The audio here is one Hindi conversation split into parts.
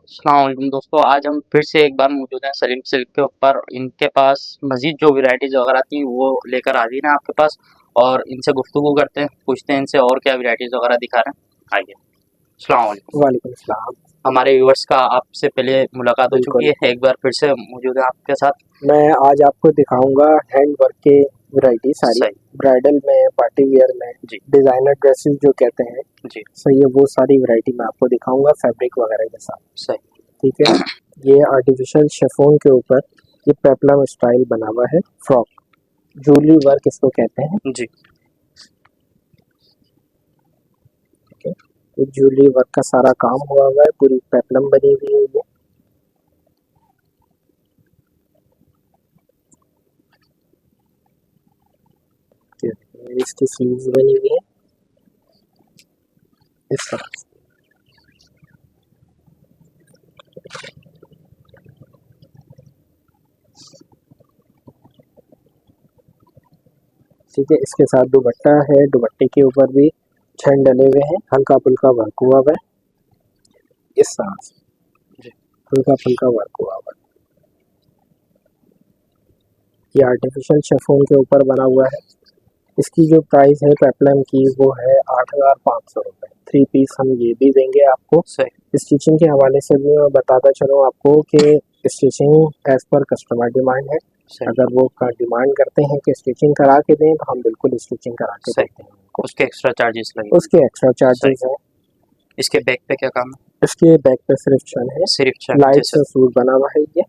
अस्सलाम वालेकुम दोस्तों, आज हम फिर से एक बार मौजूद हैं सलीम सिल्क के ऊपर। इनके पास मज़ीद जो वैराइटीज़ वगैरह थी वो लेकर हाज़िर हैं आपके पास और इनसे गुफ्तगू करते हैं, पूछते हैं इनसे और क्या वैराइटीज़ वगैरह दिखा रहे हैं। आइए। अस्सलाम वालेकुम। वालेकुम सलाम। हमारे व्यूअर्स का आपसे पहले मुलाकात हो चुकी बिल्कुल, है, एक बार फिर से मौजूद है आपके साथ। मैं आज आपको दिखाऊँगा हैंड वर्क के वैराइटी सारी, सही। ब्राइडल में, पार्टी वियर में, जी, डिज़ाइनर ड्रेसेस जो कहते हैं, जी, सही है वो सारी वैराइटी मैं आपको दिखाऊँगा फैब्रिक वगैरह के साथ, सही। ठीक है? ये आर्टिफिशियल शिफॉन के ऊपर ये पेप्लम स्टाइल बना हुआ है फ्रॉक, जूलरी वर्क इसको कहते हैं, जी, ठीक है? ये जूलरी वर्क का सारा काम हुआ हुआ है, पूरी पेप्लम बनी हुई है ये, इसकी स्लीव्स बनी हुई है इस तरह से। ठीक है, इसके साथ दुपट्टा है, दुपट्टे के ऊपर भी छन डले हुए हैं, हल्का फुल्का वर्क हुआ हुआ है इस तरह से, जी, हल्का फुल्का वर्क हुआ हुआ है। ये आर्टिफिशियल शिफॉन के ऊपर बना हुआ है। इसकी जो प्राइस है पेप्लम की वो है 8,500 रुपये। 3 पीस हम ये भी देंगे आपको। सही, स्टिचिंग के हवाले से भी मैं बताता चलूँ आपको कि स्टिचिंग एज पर कस्टमर डिमांड है। सही, अगर वो का डिमांड करते हैं कि स्टिचिंग करा के दें तो हम बिल्कुल स्टिचिंग करा के सही। देते हैं उनको, उसके एक्स्ट्रा चार्जेस लगेंगे। उसके एक्स्ट्रा सही। चार्जेस हैं। इसके बैक पे क्या काम है? इसके बैक पे सिर्फ चन है, सिर्फ चन लाइट जैसे। सा सूट बना हुआ है ये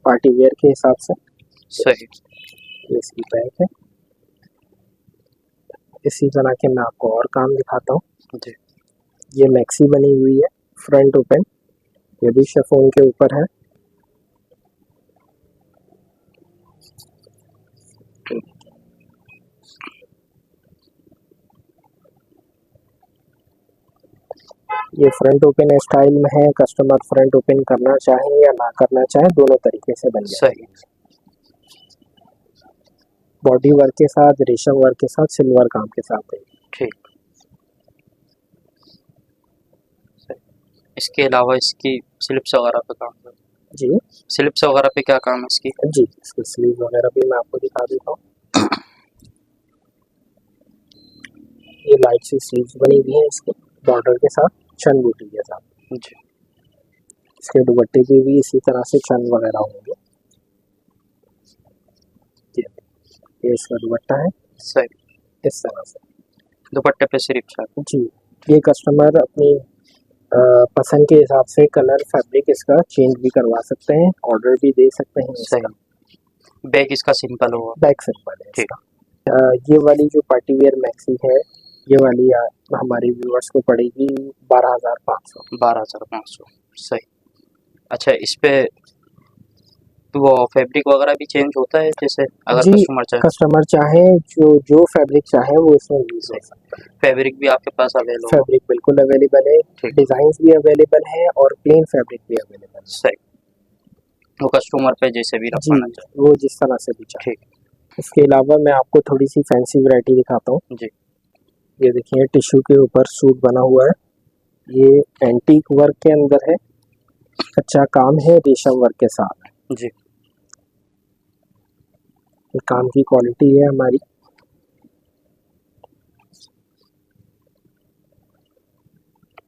पार्टी वेयर के हिसाब से। सही। ये इसकी बैक है। इसी तरह के मैं आपको और काम दिखाता हूँ। जी, ये मैक्सी बनी हुई है फ्रंट ओपन, ये भी शिफॉन के ऊपर है। ये फ्रंट ओपन स्टाइल में है, कस्टमर फ्रंट ओपन करना चाहे या ना करना चाहे दोनों तरीके से बन सही, जाएगी। बॉडी वर्क के साथ, रेशम वर्क के साथ, सिल्वर काम के साथ है। ठीक। सही। इसके अलावा इसकी स्लिप्स वगैरह पे काम है। जी स्लिप्स वगैरह पे क्या काम है इसकी? जी, इसकी स्लीव वगैरह भी मैं आपको दिखा देता हूँ। ये लाइट सी स्लीव्स बनी हुई है इसकी बॉर्डर के साथ, चन बूटी के साथ। जी, इसके दुपट्टे की भी इसी तरह से चन वगैरह होंगे। ये इसका दुपट्टा है सही। इस तरह से। दुपट्टे पे सिर्फ छत। जी, ये कस्टमर अपनी पसंद के हिसाब से कलर फैब्रिक इसका चेंज भी करवा सकते हैं, ऑर्डर भी दे सकते हैं इसका। सही। बैक इसका सिंपल होगा। बैक सिंपल है ठीक। इसका। ये वाली जो पार्टी वेयर मैक्सी है, ये वाली हमारी व्यूअर्स को पड़ेगी 12,500। 12,500। सही। अच्छा, इस पे वो फैब्रिक वगैरह भी चेंज होता है जैसे अगर जी, कस्टमर चाहे? कस्टमर चाहे जो जो फैब्रिक चाहे वो इसमें यूज़ हो सही। सकता है। फैब्रिक भी आपके पास अवेल होगा? फैब्रिक बिल्कुल अवेलेबल है, ठीक। डिज़ाइंस भी अवेलेबल हैं और प्लेन फैब्रिक भी अवेलेबल है। सही। वो कस्टमर पे जैसे भी जी, रखवाना चाहे। वो जिस तरह से भी चाहे। ठीक। इसके अलावा मैं आपको थोड़ी सी फैंसी वैरायटी दिखाता हूँ। जी, ये देखिए टिश्यू के ऊपर सूट बना हुआ है, ये एंटीक वर्क के अंदर है, अच्छा काम है रेशम वर्क के साथ। जी। ये काम की क्वालिटी है हमारी।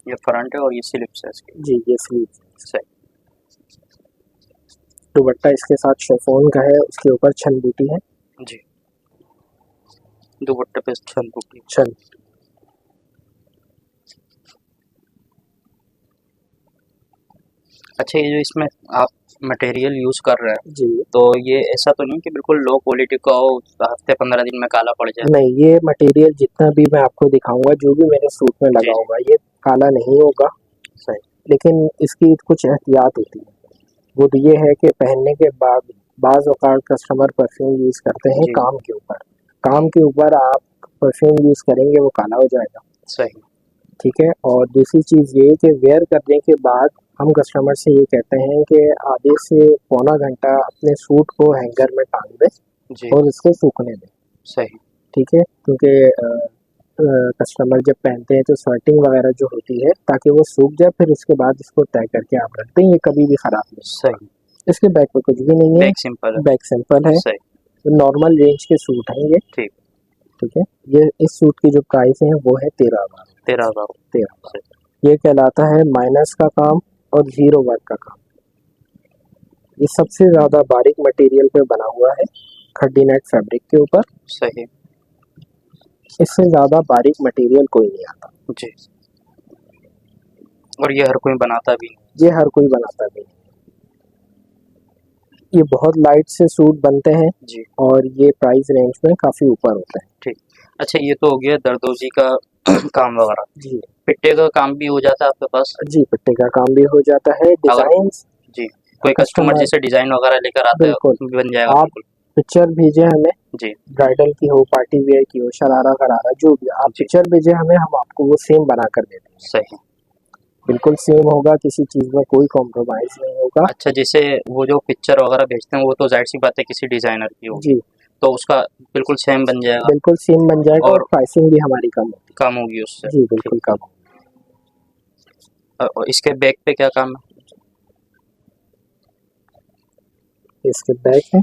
ये फ्रंट है और ये स्लिप्स है इसकी। जी, ये स्लीव। सही। दुपट्टा इसके साथ शिफॉन का है, उसके ऊपर छन बूटी है। जी। दुपट्टे पे छन बूटी। छन अच्छा, ये जो इसमें आप मटेरियल यूज़ कर रहे हैं, जी, तो ये ऐसा तो नहीं कि बिल्कुल लो क्वालिटी का हो, हफ्ते 15 दिन में काला पड़ जाए? नहीं, ये मटेरियल जितना भी मैं आपको दिखाऊंगा, जो भी मेरे सूट में जी, लगा जी। होगा, ये काला नहीं होगा। सही। लेकिन इसकी कुछ एहतियात होती है। वो तो ये है कि पहनने के बाद बाज़ औक़ात कस्टमर परफ्यूम यूज़ करते हैं जी, काम के ऊपर। काम के ऊपर आप परफ्यूम यूज़ करेंगे वो काला हो जाएगा, सही। ठीक है? और दूसरी चीज़ ये कि वेयर करने के बाद हम कस्टमर से ये कहते हैं कि आधे से पौना घंटा अपने सूट को हैंगर में टांग दें जी, और इसको सूखने दें, सही। ठीक है? क्योंकि कस्टमर जब पहनते हैं तो स्वेटिंग वगैरह जो होती है ताकि वो सूख जाए, फिर उसके बाद इसको तय करके आप रख दें, ये कभी भी ख़राब नहीं होगा। सही। इसके बैक पे कुछ भी नहीं है, बैक सिंपल है। बैक सिंपल है, सही। नॉर्मल रेंज के सूट हैं ये। ठीक। ठीक है, ये इस सूट की जो प्राइस है वो है 13,000। 13,000। 13,000 ये कहलाता है माइनस का काम और जीरो वर्क का काम। ये सबसे ज़्यादा बारीक मटेरियल पे बना हुआ है, खड्डी नेट फैब्रिक के ऊपर। सही। इससे ज़्यादा बारीक मटेरियल कोई नहीं आता जी। और ये हर कोई बनाता भी नहीं। ये हर कोई बनाता भी नहीं। ये बहुत लाइट से सूट बनते हैं जी। और ये प्राइस रेंज में काफ़ी ऊपर होता है। ठीक। अच्छा, ये तो हो गया दरदोजी का काम वगैरह। जी पिट्टे का काम भी हो जाता है आपके पास? जी, पिट्टे का काम भी हो जाता है। डिज़ाइन जी, कोई कस्टमर जैसे डिजाइन वगैरह लेकर आता है बिल्कुल बन जाएगा? आप बिल्कुल। पिक्चर भेजें हमें, जी। ब्राइडल की हो, पार्टी वेयर की हो, शरारा गरारा जो भी आप जी। पिक्चर भेजें हमें, हम आपको वो सेम बना कर देते हैं। सही। बिल्कुल सेम होगा, किसी चीज़ में कोई कॉम्प्रोमाइज़ नहीं होगा। अच्छा, जैसे वो जो पिक्चर वगैरह भेजते हैं वो तो जाहिर सी बात है किसी डिजाइनर की होगी, जी तो उसका बिल्कुल सेम बन जाएगा बिल्कुल सेम बन जाएगा और और प्राइसिंग भी हमारी कम होगी। कम होगी उससे। जी बिल्कुल कम होगी। और इसके बैक पे क्या काम है? इसके बैक है,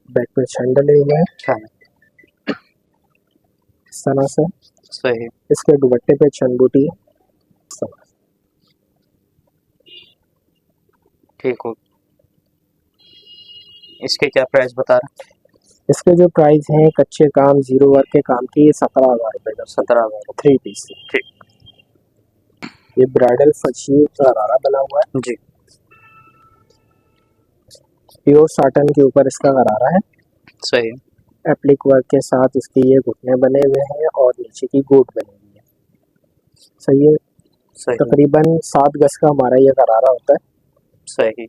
बैक में छंड डले हुए हैं क्या है? इस तरह से। सही। इसके दुपट्टे पे छन बूटी है इस तरह से। ठीक हो। इसके क्या प्राइस बता रहे हैं? इसके जो प्राइस हैं कच्चे काम जीरो वर्क के काम की, ये 17,000 रुपये का 17,000। 3 पीस। ठीक। ये ब्राइडल फर्शी गरारा बना हुआ है, जी। प्योर साटन के ऊपर इसका गरारा है। सही। एप्लिक वर्क के साथ इसके ये घुटने बने हुए हैं और नीचे की गोट बनी हुई है। सही है। सही। तकरीबन 7 गज का हमारा ये गरारा होता है, सही।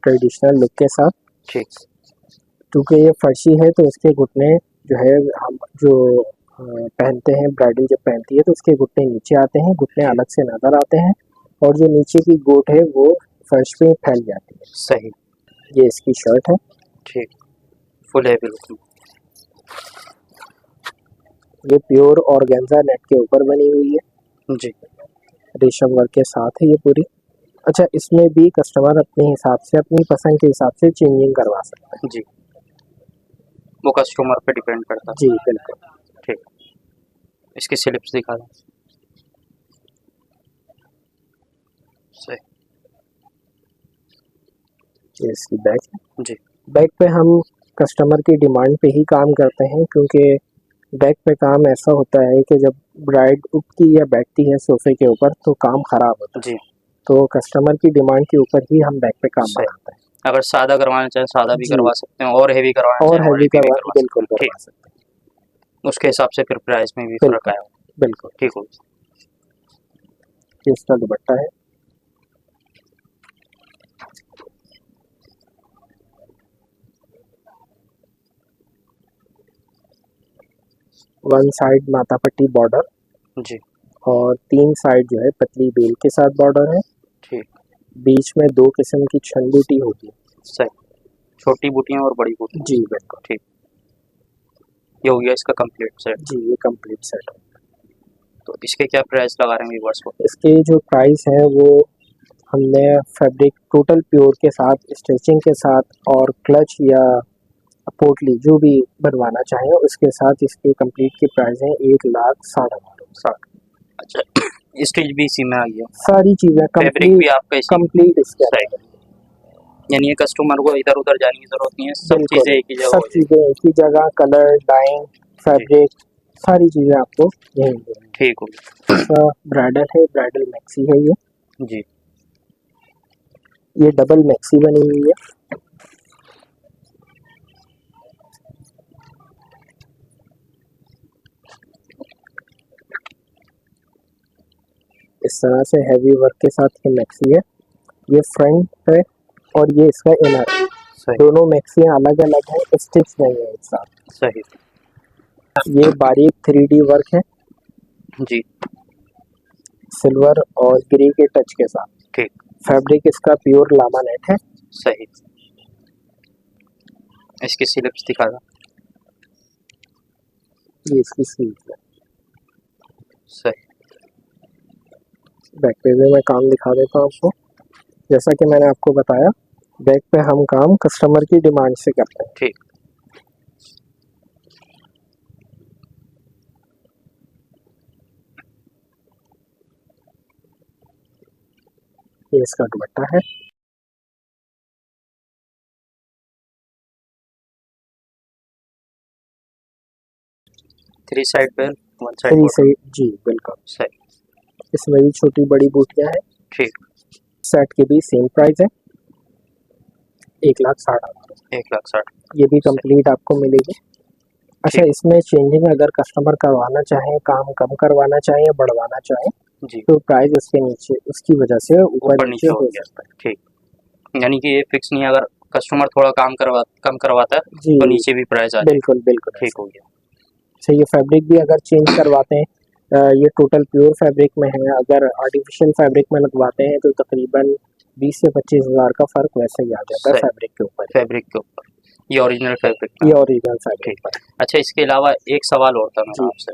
ट्रेडिशनल लुक के साथ। ठीक। क्योंकि ये फर्शी है तो इसके घुटने जो है हम जो पहनते हैं, ब्राइडल जब पहनती है तो उसके घुटने नीचे आते हैं, घुटने अलग से नज़र आते हैं और जो नीचे की गोट है वो फर्श पे फैल जाती है। सही। ये इसकी शर्ट है। ठीक। फुल है बिल्कुल। ये प्योर ऑर्गेन्जा नेट के ऊपर बनी हुई है, जी। रेशम वर्क के साथ है ये पूरी। अच्छा, इसमें भी कस्टमर अपने हिसाब से, अपनी पसंद के हिसाब से चेंजिंग करवा सकता है। जी, वो कस्टमर पे डिपेंड करता है। जी बिल्कुल। ठीक। इसकी स्लिप्स दिखा दो। सही। ये इसकी बैक है। जी। बैक पे हम कस्टमर की डिमांड पे ही काम करते हैं, क्योंकि बैक पे काम ऐसा होता है कि जब ब्राइड उठती या बैठती है सोफे के ऊपर तो काम ख़राब होता है। जी। तो कस्टमर की डिमांड के ऊपर ही हम बैक पे काम सही। बनाते हैं। अगर सादा करवाना चाहे सादा भी जी। करवा सकते हैं और हेवी करवाना और चाहे और हैवी हेवी भी करवा करवा बिल्कुल सकते हैं। करवा सकते हैं। ठीक। उसके हिसाब से फिर प्राइस में भी फर्क बिल्कुल आएगा। बिल्कुल। ठीक हो। ये इसका दुपट्टा है। वन साइड माथा पट्टी बॉर्डर जी। और 3 साइड जो है पतली बेल के साथ बॉर्डर है। ठीक। बीच में 2 किस्म की छन बूटी होगी। सही। छोटी बूटियाँ और बड़ी बूटियाँ। जी बिल्कुल। ठीक। ये हो गया इसका कंप्लीट सेट। जी, ये कंप्लीट सेट है। तो इसके क्या प्राइस लगा रहे हैं व्यूअर्स को? इसके जो प्राइस है वो हमने फैब्रिक टोटल प्योर के साथ, स्टिचिंग के साथ और क्लच या पोटली जो भी बनवाना चाहें उसके साथ इसके कंप्लीट की प्राइस है 1,60,000। 60। अच्छा, स्टिच भी इसी में आई है? सारी चीज़ें फैब्रिक भी आपका इसी? कंप्लीट इसके सही। अंदर है। यानी ये कस्टमर को इधर उधर जाने की जरूरत नहीं है, सब बिल्कुल, चीजें एक ही जगह सब हो जाएगी। चीज़ें एक ही जगह, कलर, डाइंग, फैब्रिक, सारी चीज़ें आपको यहीं मिलेंगी। ठीक हो गया। इसका ब्राइडल है, ब्राइडल मैक्सी है ये। जी। ये डबल मैक्सी बनी हुई है। इस तरह से हैवी वर्क के साथ ये मैक्सी है। ये फ्रंट है और ये इसका इनर है। सही। दोनों मैक्सियाँ अलग अलग हैं, स्टिच नहीं है एक साथ। सही। ये बारीक 3D वर्क है, जी। सिल्वर और ग्रे के टच के साथ। ठीक। फैब्रिक इसका प्योर लामा नेट है। सही। इसकी स्लिप्स दिखा दो। ये इसकी स्लीव है। सही। बैक पे भी मैं काम दिखा देता हूँ आपको। जैसा कि मैंने आपको बताया, बैक पे हम काम कस्टमर की डिमांड से करते हैं। ठीक। ये इसका दुपट्टा है। 3 साइड पे 1 साइड 3 बॉटम। से जी बिल्कुल। सही। इसमें भी छोटी बड़ी बूटियाँ हैं। ठीक। सेट की भी सेम प्राइस है, 1,60,000। 1,60,000। ये भी सही। कंप्लीट आपको मिलेगी। अच्छा, ठीक। इसमें चेंजिंग अगर कस्टमर करवाना चाहे, काम कम करवाना चाहे या बढ़वाना चाहे, जी। तो प्राइस उसके नीचे, उसकी वजह से ऊपर ऊपर नीचे नीचे हो हो गया। जाता है। ठीक। यानी कि ये फिक्स नहीं है, अगर कस्टमर थोड़ा कम करवाता है जी तो नीचे भी प्राइस आ जाएगी। बिल्कुल बिल्कुल ठीक ऐसा। हो गया। अच्छा, ये फैब्रिक भी अगर चेंज करवाते हैं, ये टोटल प्योर फैब्रिक में है, अगर आर्टिफिशियल फैब्रिक में लगवाते हैं तो तकरीबन 20 से 25,000 का फ़र्क वैसे ही आ जाता है सही। फैब्रिक के ऊपर। फैब्रिक के ऊपर, ये ओरिजिनल फैब्रिक में ये है। ओरिजिनल फैब्रिक ठीक। पर। अच्छा, इसके अलावा एक सवाल और था मेरा जी आपसे।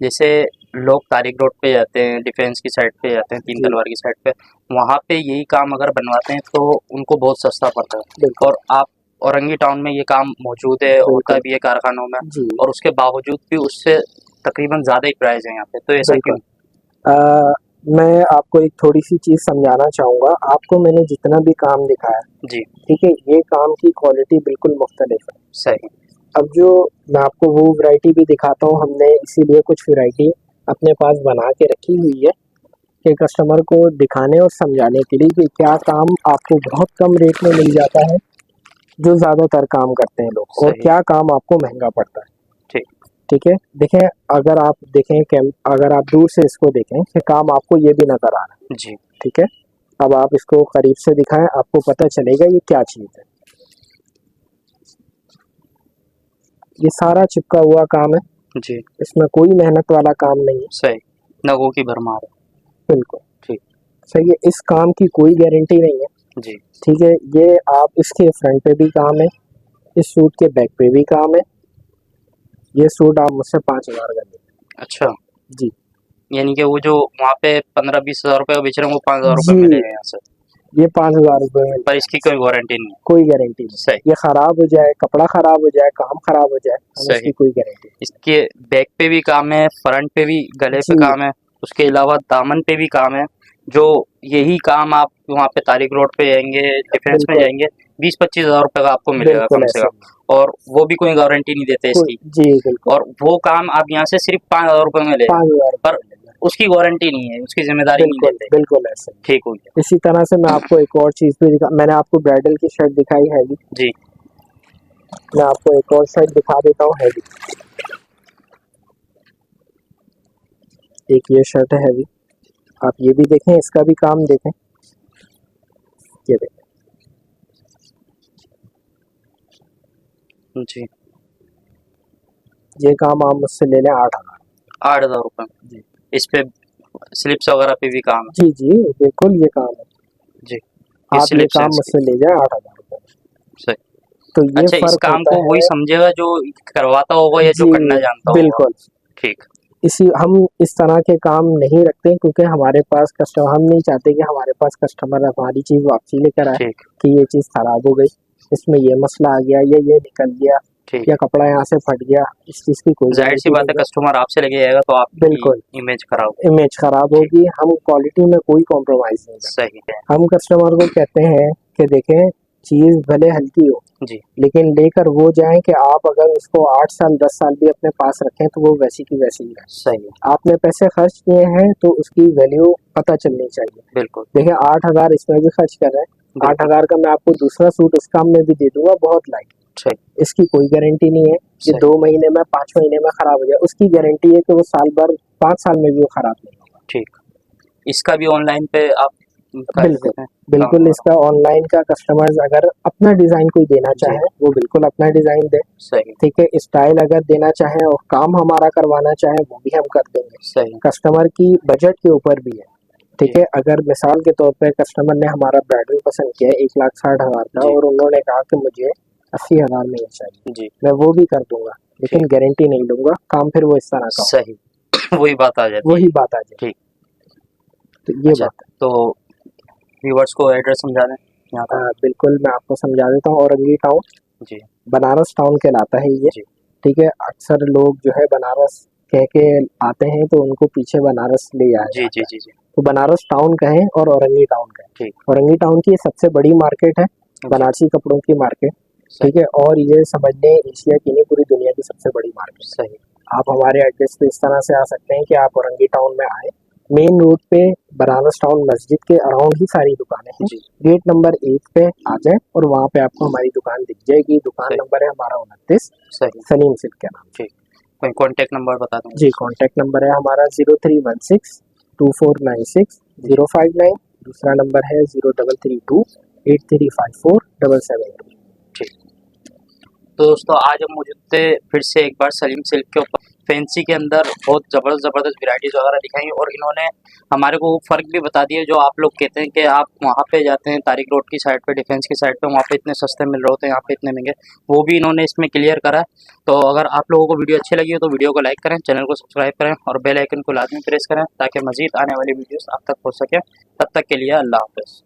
जैसे लोग तारिक रोड पे जाते हैं, डिफेंस की साइड पे जाते हैं, तीन जी तलवार की साइड पे, वहाँ पे यही काम अगर बनवाते हैं तो उनको बहुत सस्ता पड़ता है। बिल्कुल और आप औरंगी टाउन में ये काम मौजूद है, होता बिल्कुल। भी है कारखानों में, जी और उसके बावजूद भी उससे तकरीबन ज़्यादा ही प्राइस है यहाँ पे, तो ऐसा क्यों? बिल्कुल। मैं आपको एक थोड़ी सी चीज़ समझाना चाहूँगा। आपको मैंने जितना भी काम दिखाया, जी। ठीक है, ये काम की क्वालिटी बिल्कुल मुख्तलिफ है। सही। अब जो मैं आपको वो वैरायटी भी दिखाता हूँ, हमने इसीलिए कुछ वैरायटी अपने पास बना के रखी हुई है कि कस्टमर को दिखाने और समझाने के लिए कि क्या काम आपको बहुत कम रेट में मिल जाता है जो ज़्यादातर काम करते हैं लोग, और सही। क्या काम आपको महंगा पड़ता है। ठीक। ठीक है, देखें, अगर आप देखें कैम अगर आप दूर से इसको देखें कि काम आपको ये भी नज़र आ रहा है। जी। ठीक है, अब आप इसको करीब से दिखाएं, आपको पता चलेगा ये क्या चीज़ है। ये सारा चिपका हुआ काम है, जी। इसमें कोई मेहनत वाला काम नहीं है। सही। नगों की भरमार है। बिल्कुल ठीक। सही है। इस काम की कोई गारंटी नहीं है। जी। ठीक है, ये आप इसके फ्रंट पे भी काम है, इस सूट के बैक पे भी काम है। ये सूट आप मुझसे 5,000 का लेंगे। अच्छा, जी यानी कि वो जो वहाँ पे 15-20 हज़ार रुपये का बेच रहे हैं वो 5,000 रुपये जी, मिलेगा यहाँ से, ये 5,000 रुपये में पर मिलेगा, इसकी कोई वारंटी नहीं है। कोई गारंटी नहीं। सही। ये ख़राब हो जाए, कपड़ा ख़राब हो जाए, काम ख़राब हो जाए, हम सही। इसकी कोई गारंटी इसके बैक पे भी काम है, फ्रंट पे भी, गले पे नहीं। जी काम है, उसके अलावा दामन पे भी काम है। जो यही काम आप वहाँ पे तारिक रोड पे जाएंगे, डिफेंस में बिल्कुल जाएंगे, 20-25 हज़ार रुपये का आपको मिलेगा बिल्कुल कम से ऐसे ही। कम, और वो भी कोई गारंटी नहीं देते कोई इसकी। जी बिल्कुल। और वो काम आप यहाँ से सिर्फ 5,000 रुपये में ले, 5,000 पर रुपये मिलेगा। उसकी गारंटी नहीं है, उसकी जिम्मेदारी नहीं बिल्कुल लेते। बिल्कुल ऐसे ही। ठीक हो गया। इसी तरह से मैं आपको एक और चीज़ भी दिखा, मैंने आपको ब्राइडल की शर्ट दिखाई हैवी, जी। मैं आपको एक और शर्ट दिखा देता हूँ हैवी। एक ये शर्ट है हैवी, आप ये भी देखें, इसका भी काम देखें। ये देखें, जी। ये काम आप मुझसे ले लें 8,000। 8,000 रुपये में जी इस पे स्लिप्स वगैरह पे भी काम जी जी बिल्कुल ये काम है। है। जी। ये आप ये स्लिप्स हैं काम इसकी। मुझसे ले जाए 8,000 रुपये में। सही। तो ये अच्छा, इस फ़र्क काम होता को वही है। समझेगा जो करवाता होगा या जो जी करना जानता होगा। बिल्कुल। ठीक। इसी हम इस तरह के काम नहीं रखते क्योंकि हमारे पास कस्टमर, हम नहीं चाहते कि हमारे पास कस्टमर हमारी चीज़ वापसी लेकर आए ठीक। कि ये चीज़ ख़राब हो गई, इसमें ये मसला आ गया, ये निकल गया, ठीक। या कपड़ा यहाँ से फट गया। इस चीज़ की कोई जाहिर सी गारंटी बात नहीं है, है। कस्टमर आपसे लेके जाएगा तो आपकी बिल्कुल इमेज खराब होगी। इमेज ख़राब ठीक। होगी। हम क्वालिटी में कोई कॉम्प्रोमाइज़ नहीं करते। सही है। हम कस्टमर को कहते हैं कि देखें, चीज़ भले हल्की हो जी। लेकिन लेकर वो जाएं कि आप अगर उसको 8 साल 10 साल भी अपने पास रखें तो वो वैसी की वैसी ही रहे। सही है। आपने पैसे खर्च किए हैं तो उसकी वैल्यू पता चलनी चाहिए। बिल्कुल। देखिए 8,000 इसमें भी खर्च कर रहे हैं, बिल्कुल। 8,000 का मैं आपको दूसरा सूट उस काम में भी दे दूंगा बहुत लाइट, सही। इसकी कोई गारंटी नहीं है कि सही। 2 महीने में 5 महीने में ख़राब हो जाए। उसकी गारंटी है कि वो साल भर 5 साल में भी वो ख़राब नहीं होगा। ठीक। इसका भी ऑनलाइन पे आप कर बिल्कुल देते हैं काम बिल्कुल। वगैरह? इसका ऑनलाइन का कस्टमर्स अगर अपना डिज़ाइन कोई देना जी। चाहे वो बिल्कुल अपना डिज़ाइन दे। सही। ठीक है, स्टाइल अगर देना चाहें और काम हमारा करवाना चाहें वो भी हम कर देंगे। सही। कस्टमर की बजट के ऊपर भी है। ठीक जी। है, अगर मिसाल के तौर पे कस्टमर ने हमारा ब्राइडल पसंद किया है 1,60,000 का जी। और उन्होंने कहा कि मुझे 80,000 में ये चाहिए, जी। मैं वो भी कर दूंगा। लेकिन गारंटी नहीं लूंगा, काम फिर वो इस तरह का हो। सही वही बात आ जाती है। वही बात आ जाए। ठीक। तो ये अच्छा, बात तो व्यूवर्स को एड्रेस समझा दें यहाँ का। है। बिल्कुल मैं आपको समझा देता हूँ। औरंगी टाउन जी बनारस टाउन कहलाता है ये। जी ठीक है, अक्सर लोग जो है बनारस कह के आते हैं तो उनको पीछे बनारस ले आया जी जाता जी है। जी जी तो बनारस टाउन कहें और औरंगी टाउन कहें, ठीक। औरंगी टाउन की ये सबसे बड़ी मार्केट है, जी बनारसी कपड़ों की मार्केट। सही ठीक है, और ये समझ लें एशिया की नहीं पूरी दुनिया की सबसे बड़ी मार्केट। सही। आप हमारे एड्रेस पे इस तरह से आ सकते हैं कि आप औरंगी टाउन में आए, मेन रोड पे बनारस टाउन मस्जिद के अराउंड ही सारी दुकानें हैं। जी गेट नंबर 1 पे आ जाए और वहाँ पे आपको हमारी दुकान दिख जाएगी। दुकान सही नंबर है हमारा 29 सही। सलीम सिल्क के नाम। ठीक। कोई कॉन्टैक्ट नंबर बता दें। जी, कॉन्टैक्ट नंबर है हमारा 0316 2496 059। दूसरा नंबर है 0332 8354 772। ठीक। तो दोस्तों आज हम मौजूद थे फिर से एक बार सलीम सिल्क के ऊपर। फैंसी के अंदर बहुत ज़बरदस्त वैरायटीज़ वगैरह दिखाई और इन्होंने हमारे को वो फ़र्क भी बता दिया जो आप लोग कहते हैं कि आप वहाँ पे जाते हैं तारिक रोड की साइड पे, डिफेंस की साइड पे, वहाँ पे इतने सस्ते मिल रहे होते हैं, यहाँ पे इतने महंगे। वो भी इन्होंने इसमें क्लियर करा है। तो अगर आप लोगों को वीडियो अच्छी लगी हो तो वीडियो को लाइक करें, चैनल को सब्सक्राइब करें और बेल आइकन को लाजमी प्रेस करें ताकि मज़ीद आने वाली वीडियोज़ आप तक पहुँच सकें। तब तक के लिए अल्लाह हाफ़िज़।